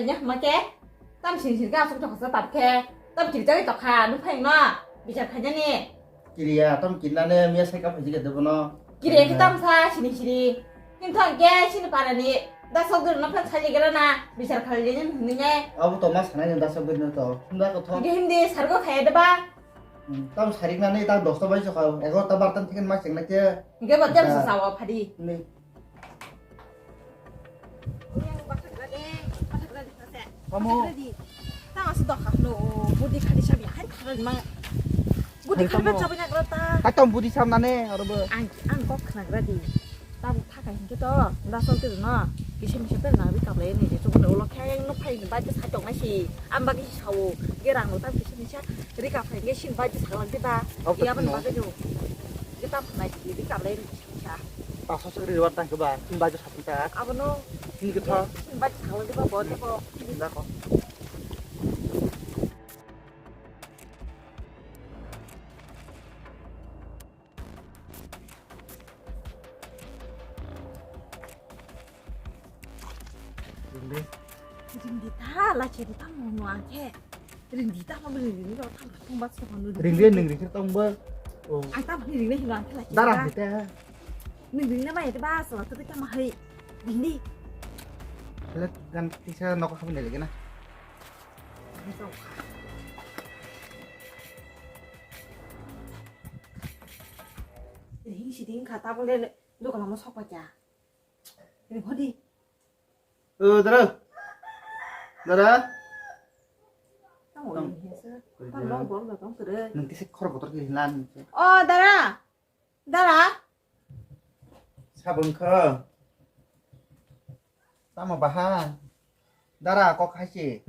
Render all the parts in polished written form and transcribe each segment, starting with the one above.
nhá mà ké tam xin ga xong cho họ tập khe tam chỉ chơi tập hà đúng phải nó bị chặt khánh nè Kiriya tam kinane miya sai ka phaji ke debono. kire cái tam sa xin xin nhưng thằng ké xin para nè đã xong rồi nó phải thay cái na bị chặt khánh lên những nghe Abu to mas sanai da sabbe no to. Sunda ko tho. cái hindi sargo khai đó ba Tam sarik na nei ta 10 bai so ka 11 bartan thiken mas chengna ke. cái bật jam sa sawa phadi Ni kamu tak masuk dah no budi kali sabi hari kali mang budi kali baca banyak rata ta tom budi sam na ne orobo. ang kok kena radi tam thak kan gitu dah so tu no kisah kisah tu nak bikap lain ni cuma ulo kaya no pai ni baca satu masih am bagi sawu gerang no tam kisah kisah jadi kap lagi sin baca salang kita iya pun baca tu kita pernah jadi bikap lain kisah Ta so sri war ta ke ba. Tim baju satu ta. apa no Ni ke tho. baca salang kita buat apa Da ko. Rindita lah cerita mau nuangke. Rindita mau beli ini kalau tam tung bat sama nu. Ringrian ning ring tong ba. Oh. Ai tam beli ini nuangke lah. Darah kita. Ning na mai te ba so tu kita mah hai. Rindi. Let gan tisa no ko sabi lagi na. Rindi si ding kata boleh lu kalau mau sok aja. Ini hodi. Dara. Dara. Tao ngồi nhìn xem. Tao lo bỏ vào trong từ đây. Nanti saya korok kotor ke hilan. Oh, Dara. Dara. Sabun ke. Sama bahan. Dara kok kasih.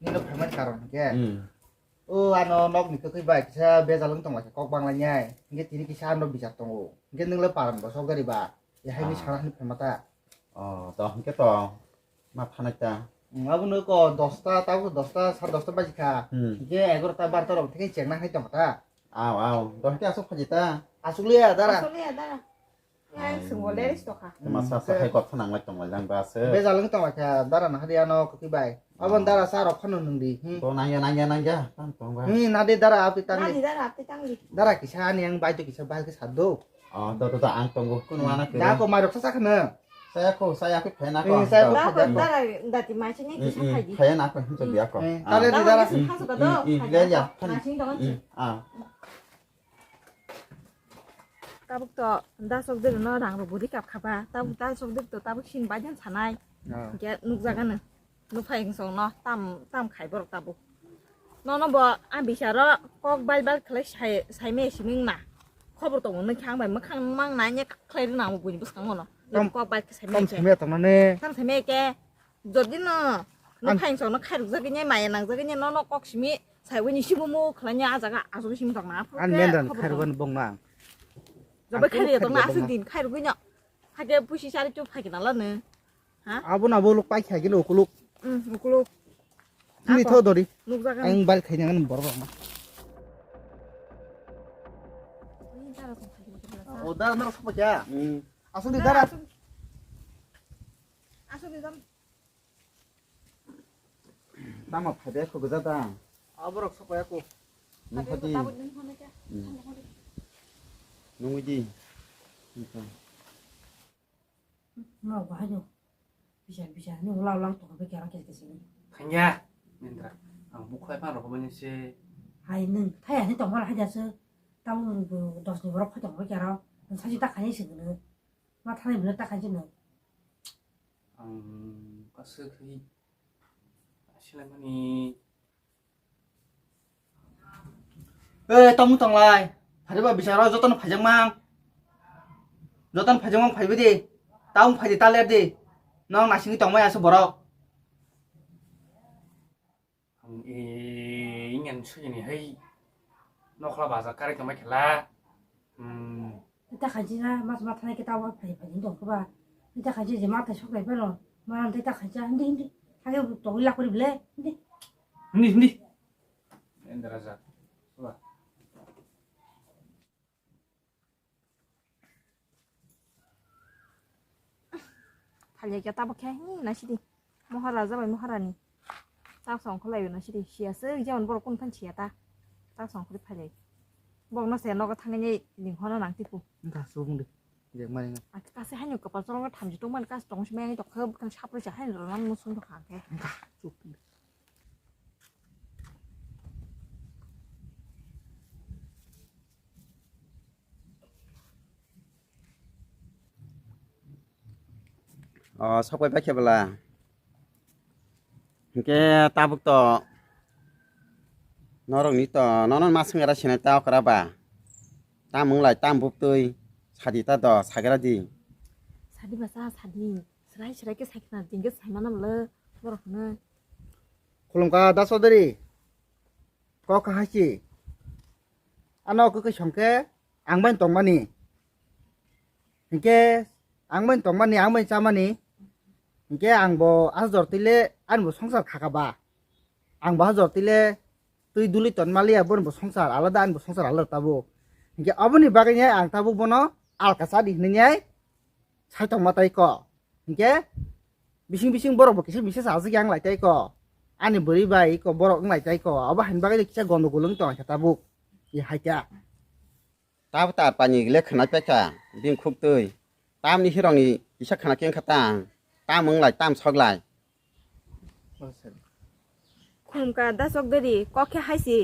Ni lo pernah karon ke. Ano nok ni ke baik saya biasa lung tong kok bang lanyai. Nggih tini kisan lo bisa tong. Nggih neng le paran bo sok gari ba. Ya hai ni sarah ni pemata. Toh cái toh mà phan ta Abu no ko 10টা tahu 10টা 10:30 baji ka. Nggih 11টা 12টা rom theke cheng na hai tong ta. ao toh cái asuk phật ta Asuk liya Dara. Asal ya, Dara. Ya, semua leris toh kah. mà sao sao hay quạt phẳng lại trong lại đang ba sơ Biasa lung tong ka Dara na hadi ano ko kibai. Abon Dara sarok khanu nung di. to nanya kan to ba Nade Dara api tang Nanti ni. Dara, apa tangli. Dara kisan yang baju kisah bahal ke sado. to ang tong kun wana ke Da ko marok sa kana. saya cái phải na con Saya Dara, Apa jatuh? Dara, dati macamnya kisah kaji. phải na con không biết con Tale di Dara. Masuk ke tu. Dia ya Masih dong. Tabuk to, dah sok dulu no rang budi kap kapa. Tabuk dah sok dulu to tabuk sin bajan sanai. Kayak nuk jagan nuk paling song no tam kai borok tabuk. No bo an bicara kok bal kelai sai me siming na. Khabar to mun khang bai makhang mang nanya kelai na mo bunyi busang no. Kok bal sai me Tom ke. semia tong ne. Tam sai me ke. Jadi no nuk paling song no kai ruk jagan mai nang jagan no kok simi sai wini sibumu kelai nya jaga asu sim tong na. An mendan khairwan bong na. Rồi khai được tông nào xin tin khai được cái nhở khai cái bút xí xa đi chụp khai cái nào lần nữa hả Abu na boluk pai khai kilo kuluk. một lô Ni tho do di. lục ra cái Ang bal khai ngan bor bor ma. Dara na sok ja. Asuk di Dara. asup đi dâm ta mà phải biết không có ta Aborok sok ya ko. nó phải đi nó mới đi Mau apa aja? Bisa ini ulang-ulang tuh sampai kira ke sini. Kanya, minta. Ang bukai pan rokok banyak sih. Hai neng, thay ini tổng là hai giờ sơ. Tao vừa đọc nhiều rọc phải tổng cái kira. Mình sao chỉ tắc cái gì nữa? Mà thay này mình tắc cái gì nữa? Có sự khi xin lỗi mani. Tong tong lai. Phade ba bichara joton phajang mang. Joton phajang mang phaibe di. Taung phai di taler di. Nong nasing tong mai asu borok. Ang ingin suy ni hay. Nó kalau bahasa karek nama kela. Tắc cái gì na? Mà thay cái tao phải những tổng các bạn. Tắc cái gì mà thay số cái bên rồi. Mà làm tắc cái gì đi. Thay cái tổng lạc đi bলে. Đi. Ni. Ini rasa. Coba. khai cái tao bọc khai nè nãy đi mua hoa là ra bài mua hoa là nè ตาสองเขาเลยอยู่นะชิดิเชียซื้อเจ้ามันบอกคนพันเชียตาตาสองเขาไปเลยบอกน้าแสนเราก็ทางนี้หนึ่งคนหลังที่ปู 다 쏘봉데 이제 말이야 อ่ะก็เสียให้อยู่กับปลาส้มก็ทำอยู่ตรงมันก็ตรงใช่ไหมจอกเพิ่มกันชับเลยจะให้เรานั่งมุสุนทุกครั้งแก 쏘봉데 석발 백해볼라 이게 따북도 너랑 니또 너는 마승이라 신을 따오 그라봐 따먹라 따먹듯이 사디다 더 사게라디 사디 마사 사디 스라이 스라이게 사기나 딩게 살만함 러 뭐라고는 콜롬가 다소들이 꼭 하시 아너 그거 형께 앙번 동만이 이게 앙번 동만이 앙번 짜만이 이게 앙보 아저들레 안보 성살 가가봐 앙보 아저들레 তুই দুলি তন্মালিয়া বন বো সংসার আলাদা আনবো সংসার আলাদা তাবো ইনকে অবনি বাগাইয়া আং তাবো বনো আলকাসা দিহনিয়াই সাইতং মাতাই ক ইনকে বিসিং বিসিং বরক কিসে মিসে সাজि গ্যাং লাইতাই ক আনি বরি বাই ক বরক লাইতাই ক অবা হান বাগাই কিসা গন্ডগোলং তং তাবো ই হাইকা 따부따 빠니 레크나 빼까 빈쿡뜨이 땀니 히렁이 이샤카나 깽 카땅 땀먹라 땀 석라 คุมการได้สกเดรีก็แค่ให้สิ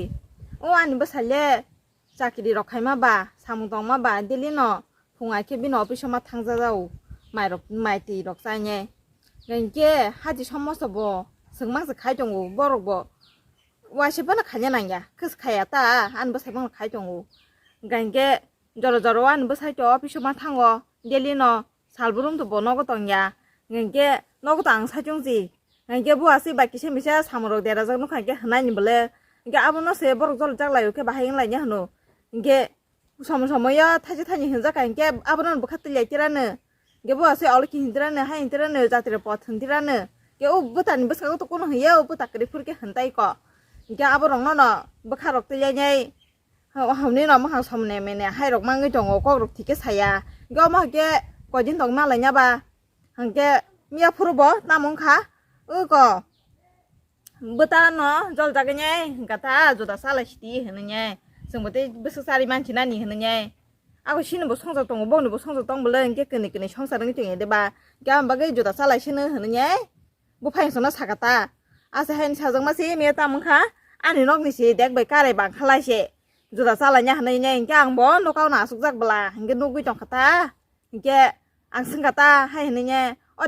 โอ้อันนี้ภาษาเล่จากกิริรอกใครมาบ่าสามุงตองมาบ่าเดลินอพงไอเคบินอไปชมาทางเจ้าหมายรอกหมายตีรอกใจไงเงินเก้ฮัจิชมมอสบสึงมักสึกขายจงอูบ่รอกบ่ว่าเชบันขายยังไงยะคือขายตาอันภาษาบังขายจงอูเงินเก้จรจรวันภาษาจ่อไปชมาทางเดลินอสาลบุรุมตัวบ่นอกก็ตองยาเงินเก้นอกก็ตังใช้จงจี이게 뭐하시 바퀴시 미샤 사무로 데라서 놓고 이게 하나님 벌레 이게 아무나 세 버럭 절 잘라 이렇게 바행을 라냐 하노 이게 소모소모야 타지타니 현자가 이게 아무나 뭐 갖들 얘기라는 이게 뭐하시 얼기 힘들라는 하 힘들라는 자들을 버튼디라는 이게 오부터 버스가 또 꼬는 해요 오부터 그리 그렇게 한다 이거 이게 아무랑나 뭐 가럭들 얘냐 하우니 너무 한 섬내면에 하이럭 망이 정오 꼭록 티게 사야 이거 뭐 이게 거진 동만 라냐 봐 이게 미야 프로 뭐 나몬가ก็บ่ตาเนาะจอลจักไงกะตาจุดาซาลาสิตีหนไงซึ่งบ่ได้บ่ศึกษาดิมันที่นั่นนี่หนไงอาก็ชินบ่ส่งจะตรงบ่บ่ส่งจะต้องบ่เลยแกเกินนี่ช่องสารนี่จังไงได้บ่แกบ่ก็จุดาซาลาชินหนไงบ่ไผสนสักตาอาสิให้ชาวจังมาสิเมียตามมึงค่ะอันนี้นอกนี่สิเด็กใบกะได้บางคลายสิจุดาซาลาเนี่ยหนไงแกอังบ่นกเอาหน้าสุกจักบ่ล่ะแกนูกูจังกะตาแกอังซึ่งกะตาให้หนไง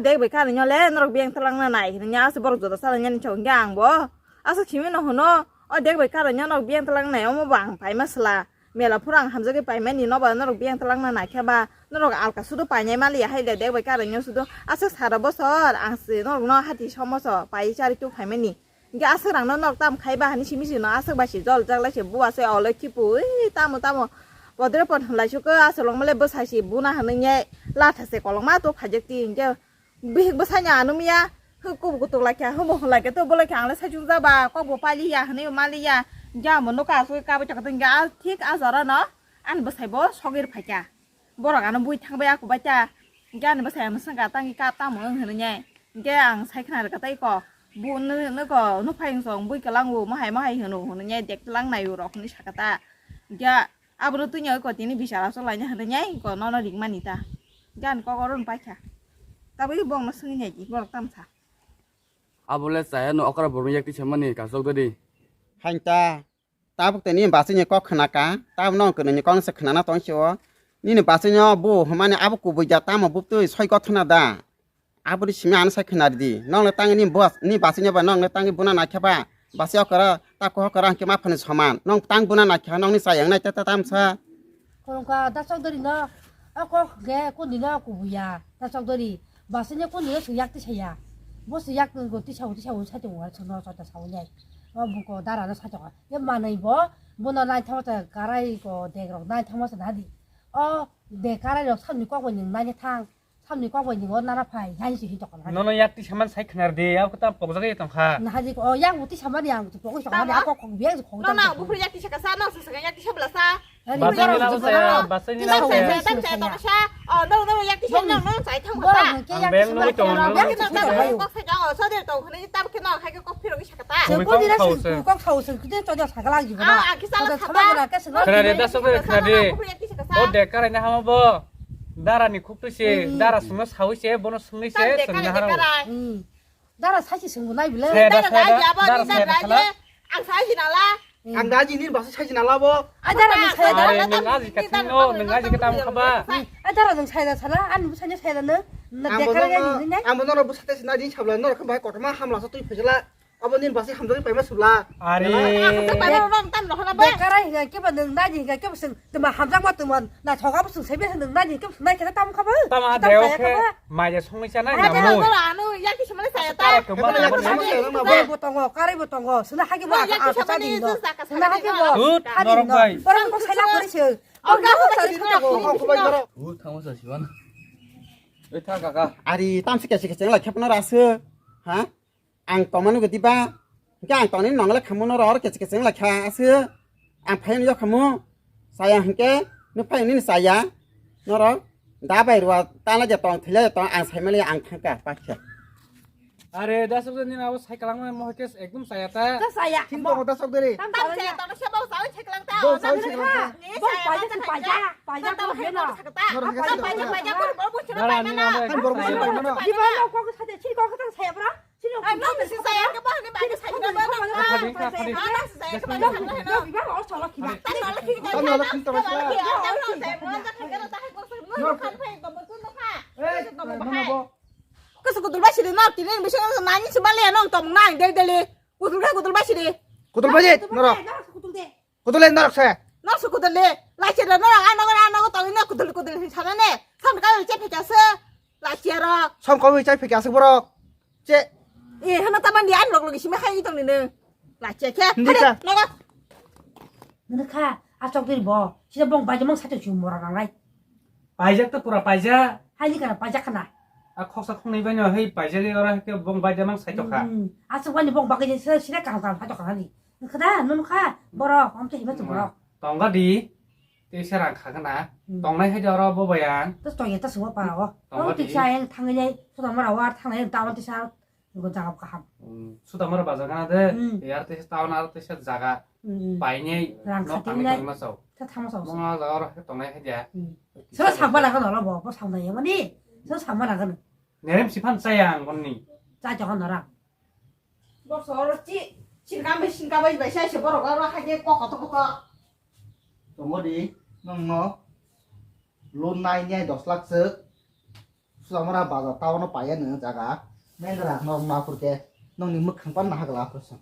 เด็กไปข้าเนี่ยเลยนรกเบียงตะลังไหนเนี่ยอาสบรจุดสารเนี่ยชงยางบ่อาสคิมินหัวเนาะเด็กไปข้าเนี่ยนรกเบียงตะลังไหนเอามาบังไปมาสละเมื่อเราพูดทำจะไปแม่นี่เนาะบ่นรกเบียงตะลังไหนแค่บ่นรกอัลกัสุดไปเนี่ยมาเลียให้เด็กไปข้าเนี่ยสุดอาสสารบ่สออังสีนรกเนาะฮัติชอบมาสอไปจาริจุไปแม่นี่ก็อาสรังนรกตามใครบ้านนี่ชิมิสิเนาะอาสบาสิจอลจักแล้วสิบัวเสียเอาเลยขี้ปุ๋ยตามพอเดี๋ยวพอหลังชุกอาสลงมาเลยบ่ใส่สิบุนะหันเนี่ยลาทัศเสกลงมาตัวผาจักตีนเจ้าบิกภาษาหยานุมียาคือกูตัวละแค่เขาบอกอะไรกันตัวบริการแล้วใช้จุดจ้าบ่าก็บอกไปลียาเนี่ยมาลียาย่าเหมือนนกกาสวยกาไปจากตึงยาที่อาสาระเนาะอันภาษาบ่ชอบกินผักจ้าบริการบุยทางไปยากูไปจ้าย่าในภาษามันสังกัดตั้งกีตั้งเหมือนเห็นไงแกอังใช้ขนาดกระต่ายก่อบุญนึกก่อนกไผ่สองบุยกระลังวูมาให้เห็นหนูเห็นไงเด็กกระลังในอยู่หรอกนี่ชักกระตาย่าอาบุรุษตัวเนี้ยก่อนที่นี่บิชาราสลายเนี่ยเห็นไงก่อนนอนดิ่งมันนี่ตาย่านก็รุ่นไปค่ะtapi bong masih nyaji bolak tamsa abule saya no akara borun yakti chamani kasok dadi 한자 따북때니 바스냐 꼭 하나까 따브non 그는 건 sekhnana tongcho 니는 바스냐 뭐 하마니 아부고 보자 따마 봅도 소이 거트나다 아부리 심이 안 사크나디 너는 땅이 니 바스냐 봐 너는 땅이 부나 나켜봐 바스야 거라 따고 거라 함께 마파는 서만 넌땅 부나 나켜 너는 사양 나 따따 담사 그러니까 다속들이 너 아고 그게 꽃이나 고부야 다속들이 바스냐 꽃이 수약도 쳐야 뭐 수약은 것도 차고 사정 와 전화 왔다 사오냐 뭐고 나라는 사정 연만은 이거 뭐나 나 타마서 가라이고 내가 나 타마서 나디 내 가라이로 산이 꽉고 있는 나니 탕 3니 꽉 보이는 거 나라 파이 한시 희적 거 너는 약티 샤만 사이 크나르데 아우 그다 뽕자게 똥카 나 하지 양 못이 참아리 양 보고 싶어 하네 아까 거기 위에서 거기 너나 뭐 그냥 티 샤카사 너 스스가 약티 샤블라사 바스니 나오세요 바스니 나오세요 땀새 떠나샤 너너 약티 샤너 너 자이 탕 뭐라 봤다 그게 양 약티 너 사장 서들 또 그네 땀게 너 하게 꼭 필요기 샤카다 저 꼬리라 꼭 사오스 그때 저저 사가랑 이거나 참아라 깼어 그래 다속들 그래 어 데카라냐 하마보 나라니 쿡듯이 나라 숨어 사우시에 보노 승리시에 승리하라고 나라 사실 승부 나이 빌래 나라 나라 안 사시나라 ang daji nin bahasa saji nalabo 나라 사야 아니 능아지 같은 너 능아지 그다 먹어봐 나라 능 사야 살아 안 무슨 사야 너 내가라가 있느냐 ang bono bu sate sina din chabla no rakam bai kotma hamla so tui phejla abo nin bahasa hamdoi paima subla 아니 내가라 이거 깨봐 능 나지 이거 깨봐 승 또 함장 맞더만 나 저가 무슨 세배서 능 나지 깨봐 나 계속 땀 가봐 따마 대오케 마제 송리잖아 야무 약티 샤만 사야다 까리부터 거 까리부터 거 스나 하기 뭐 아까 짜리 너 스나 하기 뭐 너랑 바이 뭐랑 거 살라 버리셔 타면서 시원 왜타 가가 아리 땀스게 시게 라 캡노 라스 하 앙떠마누 그디바 그 앙떠니 낭라 카모노 러 게 라 캬스 앙 파이니 요 카모 사야 한게 너 파이니 사야 너러 다바이로 따라 잡던 틀려 또 앙 사이멜리 앙 칸까 빠쳐 아래 다속들 나고 사이클랑만 뭐 할게 एकदम 사야다 saya tin to ta sok dere 땀새 떠나샤 뭐 사위 책랑 따 bo sao chi la 빠자 또 해나 나라 아니 나도 kan bor bo bai mana 이번에 거기 사대 칠거 그냥 사야브라 칠거 이번 어쩌라 기봐 kan ala kin to sala mana bo 그래서 그들 마시리 나 뛰는 미션 많이 심발래 너 tomnang deldel이 그들 마시리 kutul baje noro kutule narak se 너 수구들래 라치라 너랑 안 하고 또 이나 그들 잘하네 삼가를 째펴자서 라치라 som ko wi chai phekya se boro che 예 하나 따만 니안 먹는 심해 하이 동네는 라치케 그러니까. 너가 너가 아쪽들이 뭐 진짜 뭐 빠져 뭐 사대 좀 뭐라 그래 바이작도 뿌라 바이자 하니까 빠작하나 아 콕사 콕네바냐 헤이 바이자리 어라 그 봉바자망 사이토카 아서관이 뭐 바가지 시대 강강 하더가니 그다 너가 뭐라 아무튼 이번 좀 뭐라 똥가디 대샤랑 가가나 똥나이 해저러 뭐바양 또 저기 또 수업 봐라 어 디샤인 당연히 소다 뭐라 당연히 다운 디샤 이거 작업 가 수다 뭐라 바자가나데 야르테 타운 아르테 자가 바이니 너 당이 마서 다 타면서 뭔가 저러 똥나이 해자 저 상반하고 너라 뭐 상반이 뭐니 저 상반하고는 내림 시판 사양 언니 짜져가 너라 뭐 서럽지 신가면 신가면 샤시 보러 가라 하게 꼭꼭 tomodi nong no lon nai nyai 10 lakh se suamara baza taw no paya ne jaga mendra no na purke nong ni muk khang pan na hagla person